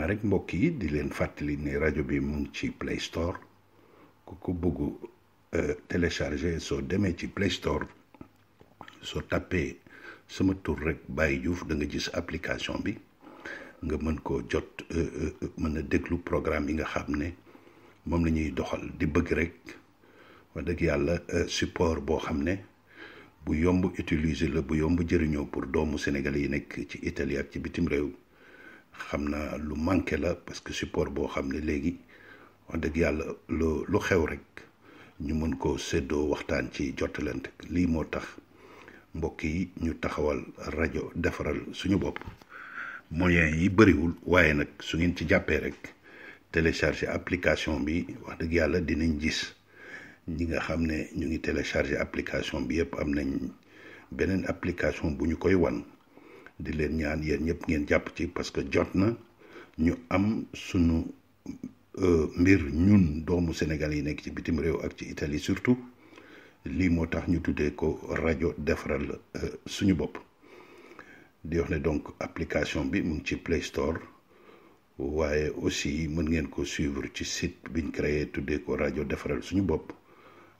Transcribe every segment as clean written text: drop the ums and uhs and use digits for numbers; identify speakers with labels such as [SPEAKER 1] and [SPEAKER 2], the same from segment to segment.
[SPEAKER 1] rek mbokk yi di leen fàttali ne rajo bi mu ngi ci Play Store ku ko bëgg télécharger soo demee ci Play Store soo tapé sama tur rek Baye Diouf da nga gis application bi nga mën koo jot mën a déglu programme yi nga xam ne moom la ñuy doxal di bëgg rek wax dëgg yàlla support boo xam ne bu yomb utiliser la bu yomb jëriñoo pour doomu Sénégalais yi nekk ci Italie ak ci bitim réew xam naa lu manqué la parce que support boo xam ne léegi wax dëgg yàlla lu xew rek ñu mën ko séddoo waxtaan ci jottalante lii moo tax mbokk yi ñu taxawal rajo defaral suñu bopp moyens yi bëriwul waaye nag su ngeen ci jàppee rek télécharger application bi wax dëgg yàlla dinañ gis ñi nga xam ne ñu ngi télécharger application bi yëpp am nañ beneen application bu ñu koy wan di leen ñaan yéen ñëpp ngeen jàpp ci parce que jot na ñu am sunu mbir ñun doomu Sénégal yi nekk ci bitim réew ak ci Italie surtout lii moo tax ñu tuddee ko rajo defaral suñu bopp di wax ne donc application bi mu ngi ci Play Store waaye aussi mën ngeen ko suivre ci site biñ créé tuddee ko rajo defaral suñu bopp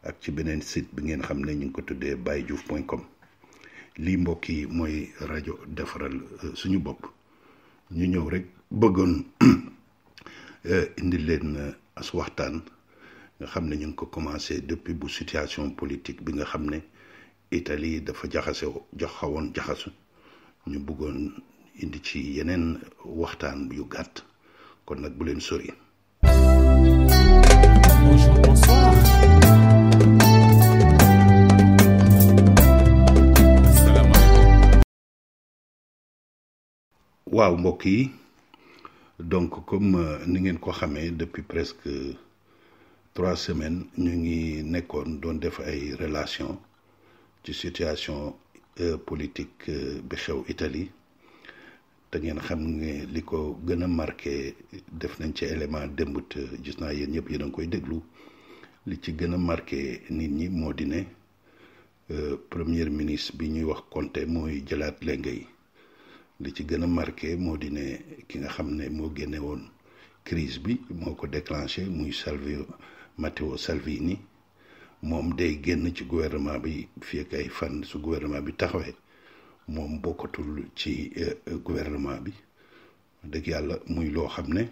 [SPEAKER 1] ak ci beneen site bi ngeen xam ne ñu ngi ko tuddee bayediouf.com lii mbokk yi mooy rajo defaral suñu bopp ñu ñëw rek bëggoon indi leen as waxtaan nga xam ne ñu ngi ko commencé depuis bu situation politique bi nga xam ne Italie dafa xawoon jaxasu ñu bëggoon indi ci yeneen waxtaan yu gàtt kon nag bu leen sori.
[SPEAKER 2] Bonjour, bonsoir.
[SPEAKER 1] waaw mbokk yi donc comme ni ngeen ko xamee depuis presque 3 semaines ñu ngi nekkoon doon def ay relation ci situation politique bi xew Italie te ngeen xam ne li ko gën a marqué def nañ ci élément démb te gis naa yéen ñëpp yéen a ngi koy déglu li ci gën a marqué nit ñi moo di ne premier ministre bi ñuy wax Conte mooy jëlaat lenge yi li ci gën a marqué moo di ne ki nga xam ne moo génne woon crise bi moo ko déclenché muy Matteo Salvini moom day génn ci gouvernement bi fii ak ay fan su gouvernement bi taxawee moom bokkatul ci gouvernement bi dëgg yàlla muy loo xam ne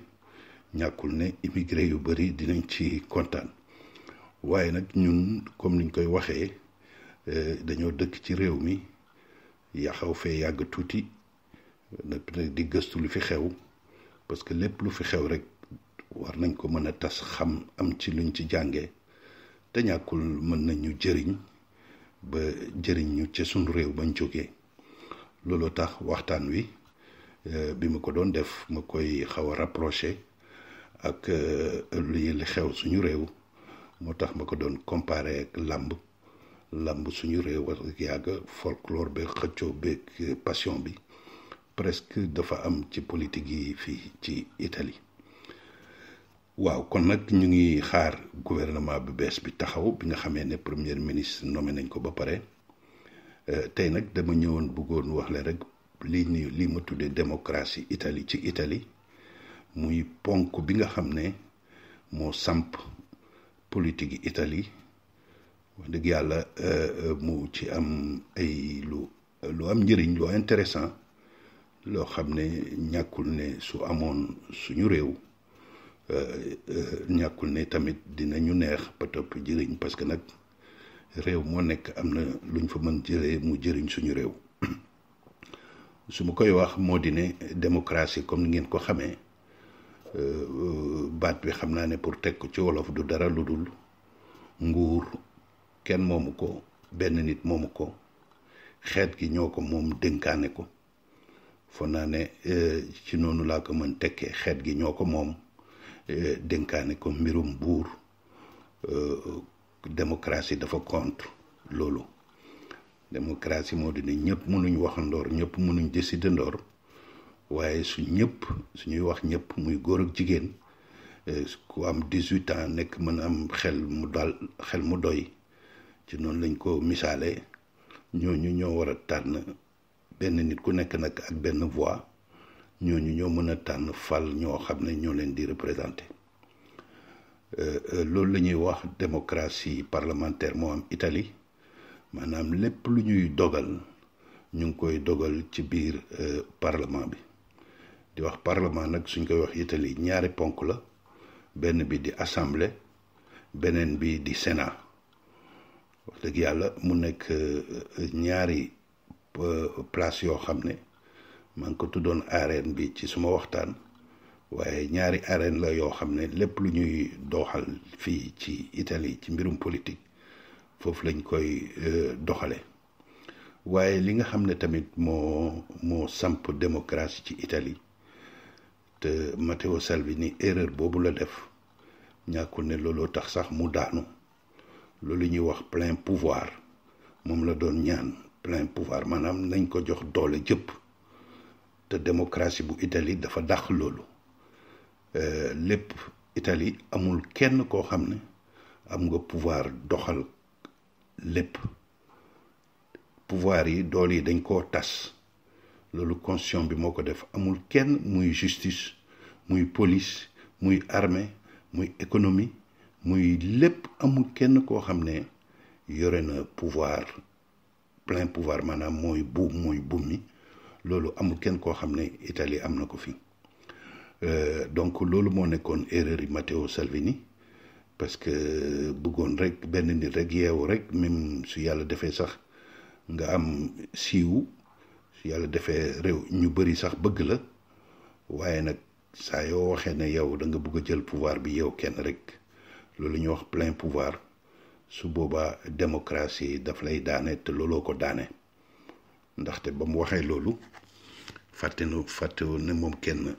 [SPEAKER 1] ñàkkul ne immigré yu bëri dinañ ci kontaan waaye nag ñun comme niñ koy waxee dañoo dëkk ci réew mi yaxaw fee yàgg tuuti di gëstu lu fi xew parce que lépp lu fi xew rek war nañ ko mën a tas xam am ci luñ ci jàngee te ñàkkul mën nañu jëriñ ba jëriñ ñu ci suñu réew bañ jógee loolu tax waxtaan wi bi ma ko doon def ma koy xaw a rapproché ak li xew suñu réew moo tax ma ko doon comparé ak làmb suñu réew wax dëgg yàgg folklore beeg xëccoo beeg passion bi presque dafa am ci politique yi fii ci Italie waaw kon nag ñu ngi xaar gouvernement bu bees bi taxaw bi nga xamee ne premier ministre nommé nañ ko ba pare tey nag dama ñëwoon bëggoon wax le rek lii ma tuddee démocratie Italie ci Italie muy ponk bi nga xam ne moo samp politique yi Italie wax dëgg yàlla mu ci am ay lu am njëriñ lu intéressant loo xam ne ñàkkul ne su amoon suñu réew ñàkkul ne tamit dinañu neex ba topp jëriñ parce que nag réew moo nekk am na luñ fa mën jëlee mu jëriñ suñu réew su ma koy wax moo di ne démocratie comme ni ngeen ko xamee baat bi xam naa ne pour teg ko ci wolof du dara lu dul nguur kenn moomu ko benn nit moomu ko xeet gi ñoo ko moom dénkaane ko foog naa ne ci noonu laa ko mën tekkee xeet gi ñoo ko moom dénkaane ko mbirum buur démocratie dafa contre loolu démocratie moo di ne ñëpp mënuñ waxandoor ñëpp mënuñ décider ndoor waaye suñuy wax ñëpp muy góor ak jigéen ku am 18 ans nekk mën am xel mu doy ci noonu lañ ko misaale ñooñu ñoo war a tànn benn nit ku nekk nag ak benn voix ñooñu ñoo mën a tànn fal ñoo xam ne ñoo leen di représenté loolu la ñuy wax démocratie parlementaire moo am Italie maanaam lépp lu ñuy dogal ñu ngi koy dogal ci biir parlement bi di wax parlement nag suñ koy wax Italie ñaari ponk la benn bi di assemblée beneen bi di sénat wax dëgg yàlla mu nekk ñaari place yoo xam ne maa ngi ko tuddoon arène bi ci suma waxtaan waaye ñaari arène la yoo xam ne lépp lu ñuy doxal fii ci Italie ci mbirum politique foofu lañ koy doxale waaye li nga xam ne tamit moo samp démocratie ci Italie te Matteo Salvini erreur boobu la def ñàkkul ne looloo tax sax mu daanu loolu ñuy wax plein pouvoir moom la doon ñaan plein pouvoir maanaam nañ ko jox doole jëpp te démocratie bu Italie dafa dàq loolu lépp Italie amul kenn koo xam ne am nga pouvoir doxal lépp pouvoir yi doole yi dañ koo tas loolu constitution bi moo ko def amul kenn muy justice muy police muy armée muy économie muy lépp amul kenn koo xam ne yore na pouvoir plein pouvoir maanaam mooy buum mi loolu amul kenn koo xam ne Italie am na ko fi donc loolu moo nekkoon erreur yi Matteo Salvini parce que bëggoon rek benn nit rek yeewu rek même su yàlla defee sax nga am siiw su yàlla defee réew ñu bëri sax bëgg la waaye nag saa yoo waxee ne yow da nga bëgg a jël pouvoir bi yow kenn rek loolu ñuy wax plein pouvoir su boobaa démocratie daf lay daane te looloo ko daane ndaxte ba mu waxee loolu fàtte ne moom kenn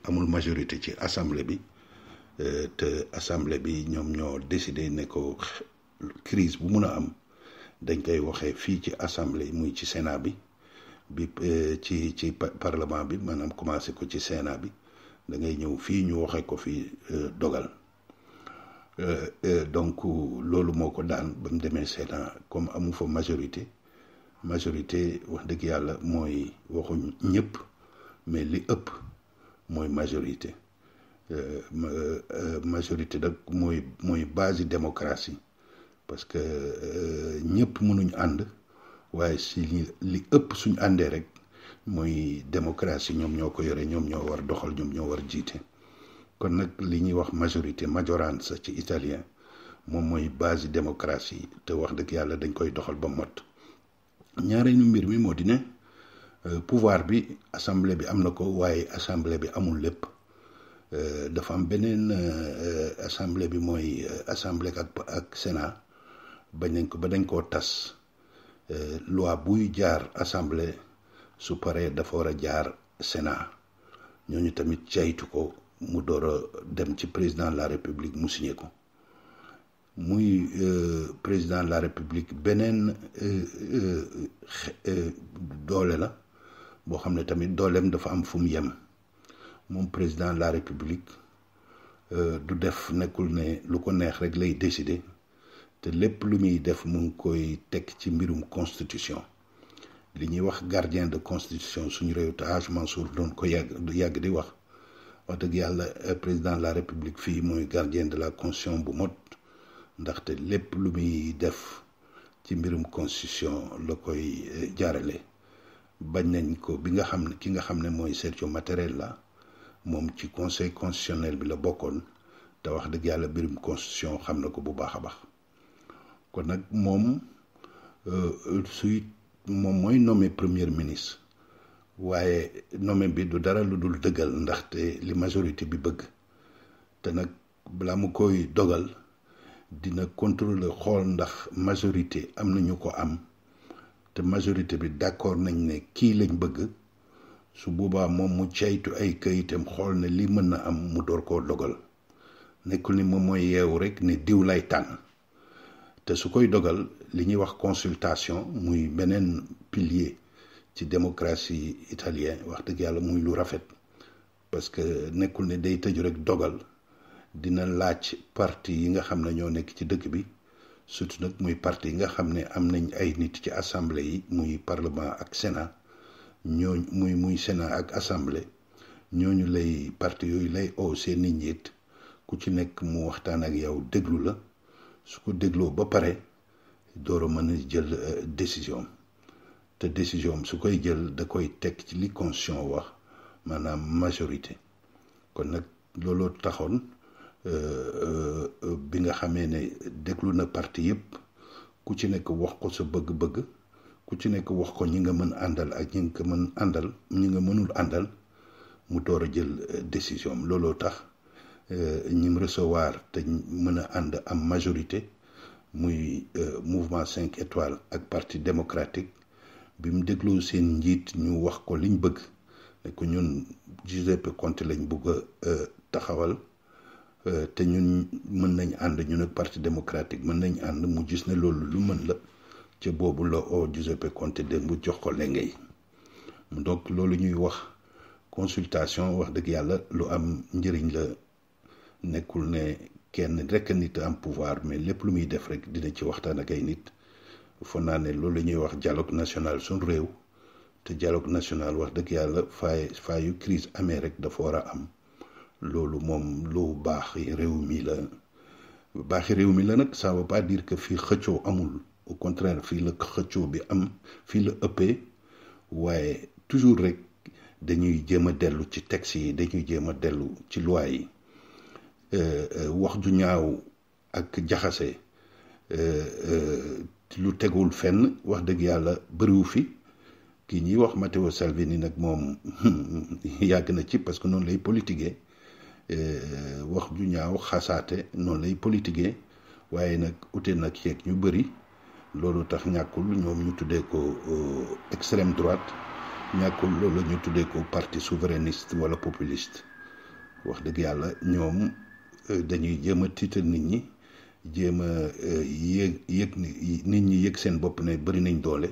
[SPEAKER 1] amul majorité ci assemblée bi te assemblée bi ñoom ñoo décidé ne ko crise bu mun a am dañ koy waxee fii ci assemblée muy ci sénat bi ci parlement bi maanaam commencé ko ci sénat bi da ngay ñëw fii ñu waxee ko fii dogal donc loolu moo ko daan ba mu demee sénat comme amu fa majorité wax dëgg yàlla mooy waxuñ ñëpp mais li ëpp mooy majorité majorité nag mooy base démocratie parce que ñëpp mënuñ ànd waaye si li ëpp suñ àndee rek mooy démocratie ñoom ñoo ko yore ñoom ñoo war doxal ñoom ñoo war jiite kon nag li ñuy wax majorité maggioranza ci italien moom mooy base démocratie te wax dëgg yàlla dañ koy doxal ba mot ñaareelu mbir mi moo di ne pouvoir bi assemblée bi am na ko waaye assemblée bi amul lépp dafa am beneen assemblée bi mooy assemblée ak sénat bañ nañ ko ba dañ koo tas loi buy jaar assemblée su paree dafa war a jaar sénat ñooñu tamit caytu ko mu door a dem ci président de la république mu signé ko muy président de la république beneen doole la boo xam ne tamit dooleem dafa am fu mu yem moom président de la république du def nekkul ne lu ko neex rek lay décider te lépp lu muy def mu ngi koy teg ci mbirum constitution li ñuy wax gardien de constitution suñu réew te Hadj Mansour doon ko yàgg di wax dëgg yàlla président de la république fii mooy gardien de la constitution bu mot ndaxte lépp lu muy def ci mbirum constitution la koy jaarale bañ nañ ko bi nga xam ne ki nga xam ne mooy Sergio Mattarella moom ci conseil constitutionnel bi la bokkoon te wax dëgg yàlla mbirum constitution xam na ko bu baax a baax kon nag moom moom mooy nommé premier ministre waaye nommé bi du dara lu dul dëggal ndaxte li majorité bi bëgg te nag balaa mu koy dogal dina contrôler xool ndax majorité am na ñu ko am te majorité bi d'accord nañ ne kii lañ bëgg su boobaa moom mu caytu ay kayitam xool ne li mën na am mu door koo dogal nekkul ni moom mooy yeewu rek ne diw lay tànn te su koy dogal li ñuy wax consultation muy beneen pilier ci démocratie italien wax dëgg yàlla muy lu rafet parce que nekkul ne day tëju rek dogal dina laaj parti yi nga xam ne ñoo nekk ci dëkk bi surtout nag muy parti yi nga xam ne am nañ ay nit ci assemblée yi muy parlement ak sénat ñoo muy sénat ak assemblée ñooñu lay parti yooyu lay oo seeni njiit ku ci nekk mu waxtaan ak yow déglu la su ko dégloo ba pare door a mën a jël décision te décision su koy jël da koy teg ci li constitution wax maanaam majorité kon nag looloo taxoon bi nga xamee ne déglu na parti yëpp ku ci nekk wax ko sa bëgg-bëgg ku ci nekk wax ko ñi nga mën àndal ak ñi nga mën àndal ñi nga mënul àndal mu door a jël décision looloo tax ñim recevoir te mën a ànd am majorité muy mouvement 5 étoiles ak parti démocratique bi mu dégloo seen njiit ñu wax ko liñ bëgg ne ko ñun Giuseppe Conte lañ bëgg a taxawal te ñun mën nañ ànd ñun ak parti démocratique mën nañ ànd mu gis ne loolu lu mën la ca boobu la oo Giuseppe Conte démb jox ko lengay donc loolu ñuy wax consultation wax dëgg yàlla lu am njëriñ la nekkul ne kenn rek nit am pouvoir mais lépp lu muy def rek dina ci waxtaan ak ay nit foog naa ne loolu la ñuy wax dialogue national suñu réew te dialogue national wax dëgg yàlla faayu crise amee rek dafa war a am loolu moom lu baax réew mi la baaxi réew mi la nag ça veut pas dire que fii xëccoo amul au contraire fii la xëccoo bi am fii la ëppee waaye toujours rek dañuy jéem a dellu ci texte yi dañuy jéem a dellu ci loi yi wax ju ñaaw ak jaxase lu tegul fenn wax dëgg yàlla bëriwu fi kii ñuy wax Matteo Salvini nag moom yàgg na ci parce que noonu lay politiquer wax ju ñaaw xasaate noonu lay politiquer waaye nag ute nag yeeg ñu bëri loolu tax ñàkkul ñoom ñu tuddee ko extrême droite ñàkkul loolu ñu tuddee ko parti souverainiste wala populiste wax dëgg yàlla ñoom dañuy jéem a tiital nit ñi jéem a yëg nit ñi yëg seen bopp ne bëri nañ doole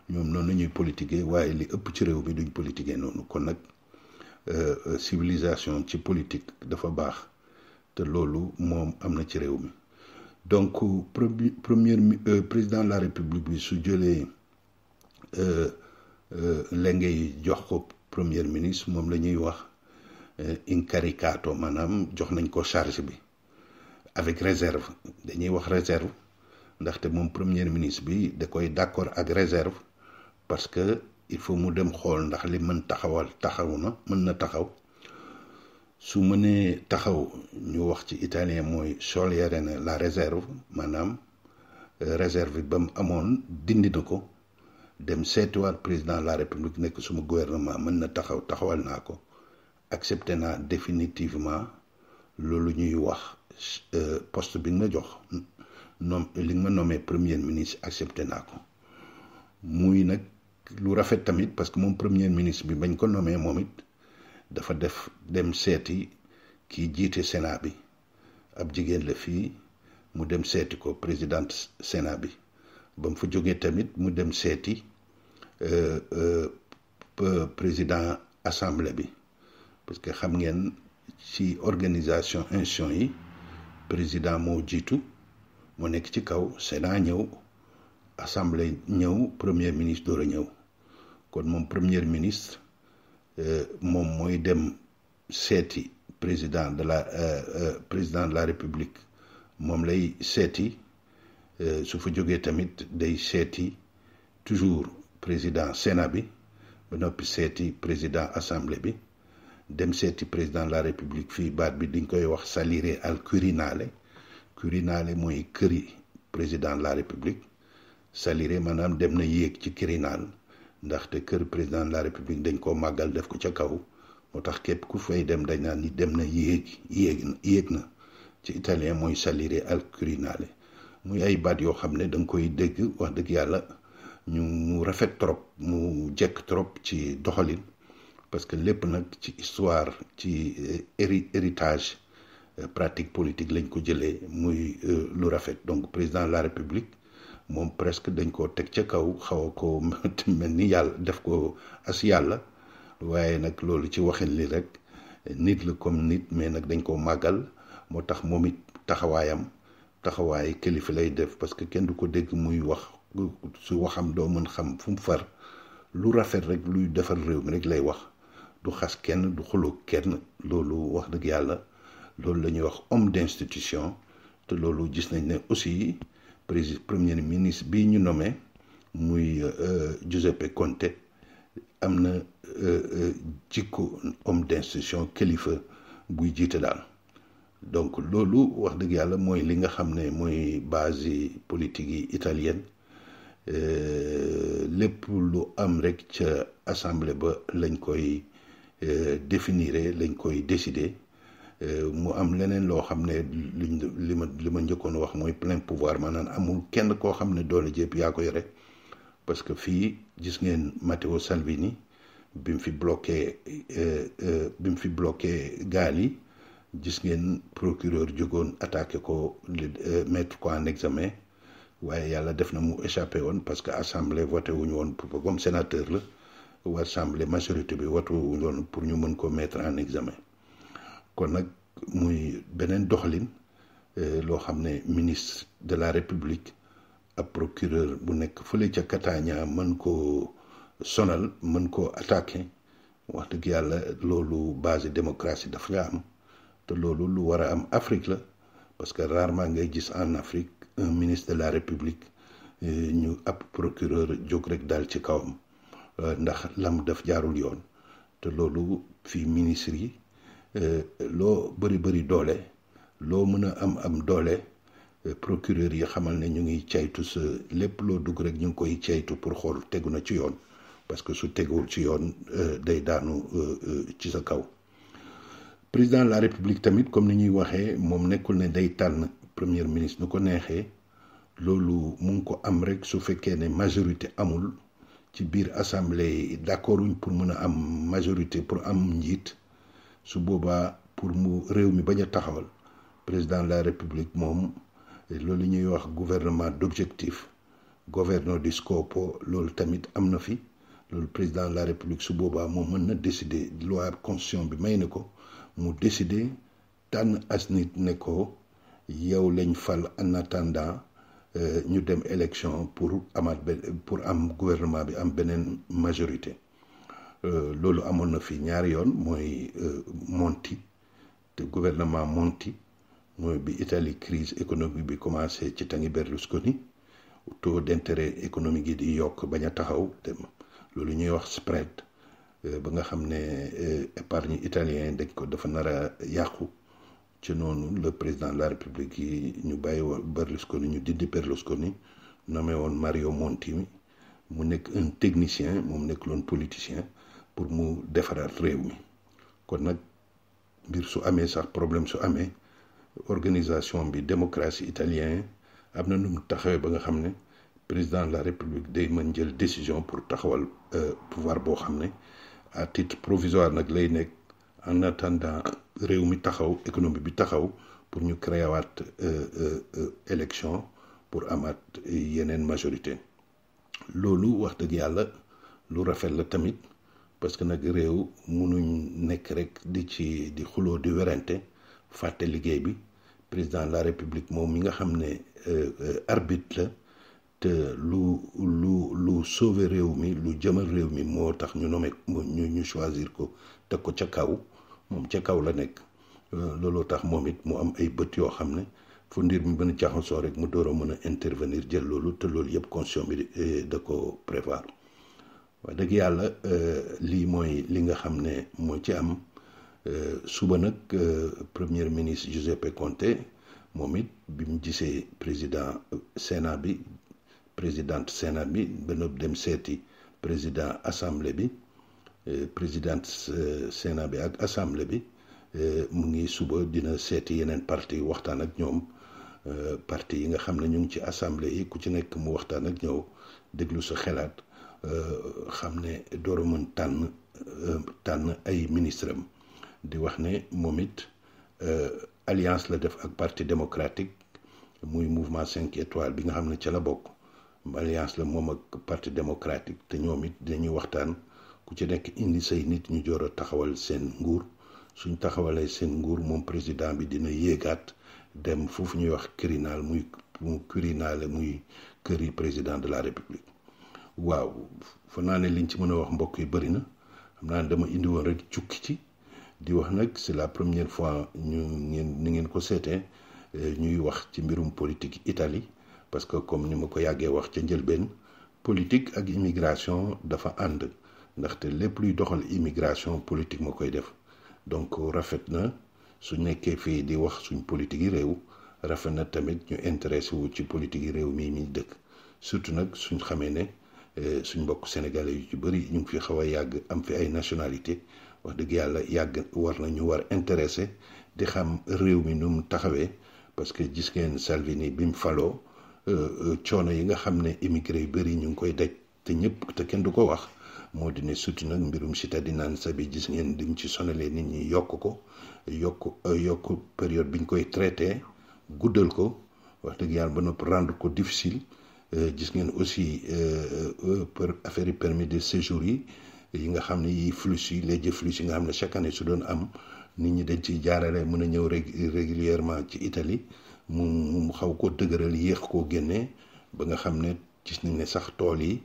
[SPEAKER 1] ñoom noonu ñuy politiquer waaye li ëpp ci réew mi duñ politiquer noonu kon nag civilisation ci politique dafa baax te loolu moom am na ci réew mi donc président de la république bi su jëlee lengay jox ko premier ministre moom la ñuy wax incaricato maanaam jox nañ ko charge bi avec réserve dañuy wax réserve ndaxte moom premier ministre bi da koy d'accord ak réserve parce que il faut mu dem xool ndax li mën taxaw na mën na taxaw su mënee taxaw ñu wax ci italien mooy sciogliere na la réserve maanaam réserve ba mu amoon dindi na ko dem seetiwaat président de la république nekk suma gouvernement mën na taxawal naa ko accepté naa définitivement loolu ñuy wax poste bi nga ma jox li nga ma nommé premier ministre accepté naa ko muy nag lu rafet tamit parce que moom premier ministre bi bañ ko nommé moom it dafa dem seeti kii jiite Sénat bi ab jigéen la fii mu dem seeti ko présidente Sénat bi ba mu fa jógee tamit mu dem seeti président assemblée bi parce que xam ngeen ci organisation institution yi président moo jiitu moo nekk ci kaw Sénat ñëw assemblée ñëw premier ministre door a ñëw kon moom premier ministre moom mooy dem seeti président de la république moom lay seeti su fa jógee tamit day seeti toujours président Sénat bi ba noppi seeti président assemblée bi dem seeti président de la république fii baat bi diñ koy wax salire al Quirinale mooy këri président de la république salire maanaam dem na yéeg ci Quirinal ndaxte kër président de la république dañ koo màggal def ko ca kaw moo tax képp ku fay dem dañ naan ni dem na yéeg na ci italien mooy salire al Quirinale muy ay baat yoo xam ne da nga koy dégg wax dëgg yàlla mu rafet trop mu jekk trop ci doxalin parce que lépp nag ci histoire ci héritage pratique politique lañ ko jëlee muy lu rafet donc président de la république moom presque dañ koo teg ca kaw xaw a ko mel ni yàlla def ko as yàlla waaye nag loolu ci waxin li rek nit la comme nit mais nag dañ koo màggal moo tax moom it taxawaay kilifa lay def parce que kenn du ko dégg muy wax su waxam doo mën xam fu mu far lu rafet rek luy defar réew mi rek lay wax du xas kenn du xuloo kenn loolu wax dëgg yàlla loolu la ñuy wax homme d'institution te loolu gis nañ ne aussi premier ministre bi ñu nommé muy Giuseppe Conte am na jikko homme d'institution kilifa buy jiite daal donc loolu wax dëgg yàlla mooy li nga xam ne mooy base yi politique yi italienne lépp lu am rek ca assemblée ba lañ koy définir lañ koy décider mu am leneen loo xam ne li ma njëkkoon wax mooy plein pouvoir maanaam amul kenn koo xam ne doole jépp yaa ko yore parce que fii gis ngeen Matteo Salvini bi mu fi bloqué gaal yi gis ngeen procureur jógoon attaqué ko mettre ko en examen waaye yàlla def na mu échappé woon parce que assemblée voté wuñu woon pour comme sénateur la waa assemblée majorité bi voté wuñu woon pour ñu mën ko mettre en examen kon nag muy beneen doxalin loo xam ne ministre de la république ab procureur bu nekk fële ca Catania mën koo sonal mën koo attaqué wax dëgg yàlla loolu base démocratie dafa nga am te loolu lu war a am Afrique la parce que rarement ngay gis en Afrique un ministre de la république ñu ab procureur jóg rek daal ci kawam ndax lam daf jaarul yoon te loolu fii ministre yi loo bëri doole loo mën a am doole procureur yi xamal ne ñu ngi caytu sa lépp loo dugg rek ñu ngi koy caytu pour xool tegu na ci yoon parce que su teguwul ci yoon day daanu ci sa kaw. président de la république tamit comme ni ñuy waxee moom nekkul ne day tànn premier ministre nu ko neexee loolu mu ngi ko am rek su fekkee ne majorité amul ci biir assemblée d'accorduñ pour mën a am majorité pour am njiit su boobaa pour mu réew mi bañ a taxawal président de la république moom loolu ñuy wax gouvernement d'objectif governo di scopo loolu tamit am na fi loolu président de la république su boobaa moom mën na décider loi constitution bi may na ko mu décider tànn as nit ne ko yow lañ fal en attendant ñu dem élection pour am gouvernement bi am beneen majorité loolu amoon na fi ñaari yoon mooy Monti te gouvernement Monti mooy bi Italie crise économique bi commencé ci tangi Berlusconi taux d'intérêt économique yi di yokk bañ a taxaw dem loolu ñuy wax spread ba nga xam ne épargne italien dañ ko dafa nar a yàqu ci noonu le président de la république yi ñu bàyyi woon Berlusconi ñu dindi Berlusconi nommé woon Mario Monti mu nekk un technicien moom nekk loon politicien pour mu defaraat réew mi kon nag mbir su amee sax problème su amee organisation bi démocratie italien am na nu mu taxawee ba nga xam ne président de la république day mën jël décision pour taxawal pouvoir boo xam ne à titre provisoire nag lay nekk en attendant réew mi taxaw économie bi taxaw pour ñu créer waat élection pour amaat yeneen majorité loolu wax dëgg yàlla lu rafet la tamit parce que nag réew mënuñ nekk rek di xuloo di werante fàtte liggéey bi président de la république moom mi nga xam ne arbitre la te lu sauver réew mi lu jëmal réew mi moo tax ñu nommé ñu choisir ko teg ko ca kaw moom ca kaw la nekk looloo tax moom it mu am ay bët yoo xam ne fu ndir mi mën a jaxasoo rek mu door a mën a intervenir jël loolu te loolu yëpp constitution bi da ko prévoir wax dëgg yàlla lii mooy li nga xam ne moo ci am suba nag premier ministre Giuseppe Conte moom it bi mu gisee présidente Sénat bi ba noppi dem seeti président assemblée bi présidente Sénat bi ak assemblée bi mu ngi suba dina seeti yeneen parti waxtaan ak ñoom parti yi nga xam ne ñu ngi ci assemblée yi ku ci nekk mu waxtaan ak ñëw déglu sa xelaat xam ne door a mën tànn ay ministre am di wax ne moom it alliance la def ak parti démocratique muy mouvement 5 étoiles bi nga xam ne ca la bokk alliance la moom ak parti démocratique te ñoom it dinañuy waxtaan ku ci nekk indi say nit ñu joor a taxawal seen nguur suñ taxawalee seen nguur moom président bi dina yéegaat dem foofu ñuy wax Quirinal muy Quirinal muy kër yi président de la république waaw fa naa ne liñ ci mën a wax mbokk yi bëri na xam naa dama indi woon rek cukki ci di wax nag c'est la première fois ni ngeen ko seetee ñuy wax ci mbirum politique Italie parce que comme ni ma ko yàggee wax ca njëlbeen politique ak immigration dafa ànd ndaxte lépp luy doxal immigration politique moo koy def donc rafet na su nekkee fii di wax suñ politique yi réew rafet na tamit ñu intéressé wu ci politique yi réew mii dëkk surtout nag suñ xamee ne suñ mbokk sénégalais yu ci bëri ñu ngi fi xaw a yàgg am fi ay nationalité wax dëgg yàlla yàgg war na ñu war intéressé di xam réew mi nu mu taxawee parce que gis ngeen Salvini bi mu faloo coono yi nga xam ne immigré yu bëri ñu ngi koy daj te ñëpp te kenn du ko wax moo di ne surtout nag mbirum cittadinanza bi gis ngeen dim ci sonalee nit ñi yokk ko yokk période bi ñu koy traité guddal ko wax dëgg yàlla ba noppi rendre ko difficile gis ngeen aussi affaire yi permis de séjour yi nga xam ne yi flux yi les flux yi nga xam ne chaque année su doon am nit ñi dañ ciy jaarale mën a ñëw régulièrement ci Italie mu xaw ko dëgëral yéex koo génnee ba nga xam ne gis nañ ne sax tool yi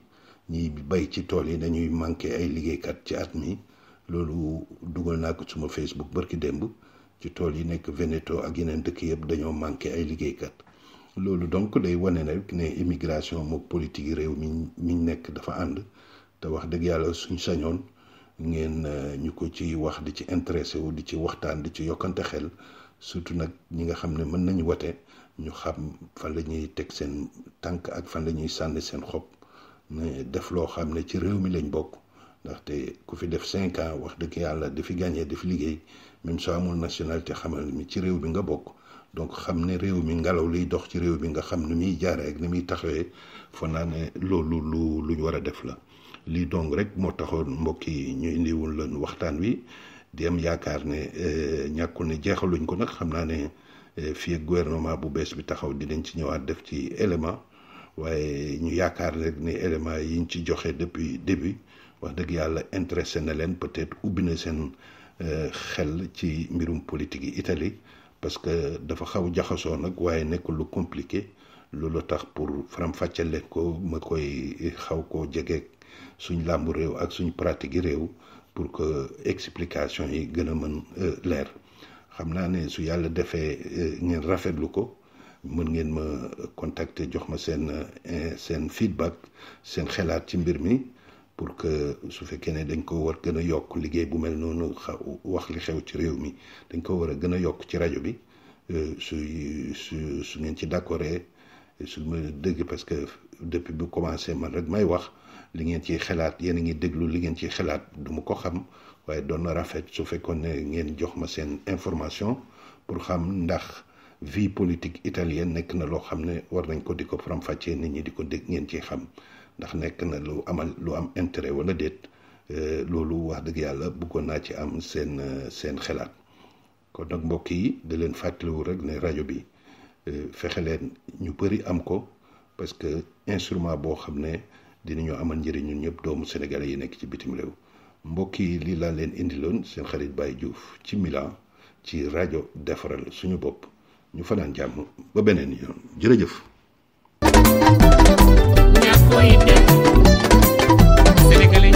[SPEAKER 1] ñiy bay ci tool yi dañuy manqué ay liggéeykat ci at mi loolu dugal naa ko suma Facebook barki démb ci tool yi nekk Veneto ak yeneen dëkk yëpp dañoo manqué ay liggéeykat loolu donc day wane rek ne immigration mook politique yi réew mi nekk dafa ànd te wax dëgg yàlla suñ sañoon ngeen ñu ko ci wax di ci intéressé wu di ci waxtaan di ci yokkante xel surtout nag ñi nga xam ne mën nañu wote ñu xam fan la ñuy teg seen tànk ak fan la ñuy sànni seen xob ne def loo xam ne ci réew mi lañ bokk ndaxte ku fi def 5 ans wax dëgg yàlla di fi gagné di fi liggéey même soo amul nationalité xamal mi ci réew bi nga bokk donc xam ne réew mi ngelaw liy dox ci réew bi nga xam ni muy jaaree ak ni muy taxawee fa naa ne loolu lu ñu war a def la lii donc rek moo taxoon mbokk yi ñu indiwul leen waxtaan wi di am yaakaar ne ñàkkul ne jeexaluñ ko nag xam naa ne fii ak gouvernement bu bees bi taxaw dinañ ci ñëwaat def ci élément waaye ñu yaakaar rek ne élément yi ñu ci joxe depuis début wax dëgg yàlla intéressé na leen peut-être ubbi na seen xel ci mbirum politique yi Italie parce que dafa xaw jaxasoo nag waaye nekkul lu compliqué loolu tax pour faram-fàcceel leen ko ma koy xaw koo jege suñ làmbu réew ak suñ pratique yi réew pour que explication yi gën a mën leer xam naa ne su yàlla defee ngeen rafetlu ko mën ngeen ma contacter jox ma seen feedback seen xalaat ci mbir mi pour que su fekkee ne dañ ko war gën a yokk liggéey bu mel noonu wax li xew ci réew mi dañ ko war a gën a yokk ci rajo bi su ngeen ci d'accordé su ma dégg parce que depuis bu commencé man rek may wax li ngeen ciy xalaat yéen a ngi déglu li ngeen ciy xalaat du ma ko xam waaye doon na rafet su fekkoon ne ngeen jox ma seen information pour xam ndax vie politique italienne nekk na loo xam ne war nañ ko di ko faram-fàccee nit ñi di ko dégg ngeen ciy xam ndax nekk na lu am intérêt wala déet loolu wax dëgg yàlla bëggoon naa ci am seen xalaat kon nag mbokk yi da leen fàttaliwu rek ne rajo bi fexe leen ñu bëri am ko parce que instrument boo xam ne dinañu amal njëriñ ñun ñëpp doomu sénégalais yi nekk ci bitim réew mbokk yi lii laa leen indiloon seen xarit Baye Diouf ci Milan ci rajo defaral suñu bopp ñu fanaan jàmm ba beneen yoon jërëjëf. Sénégalais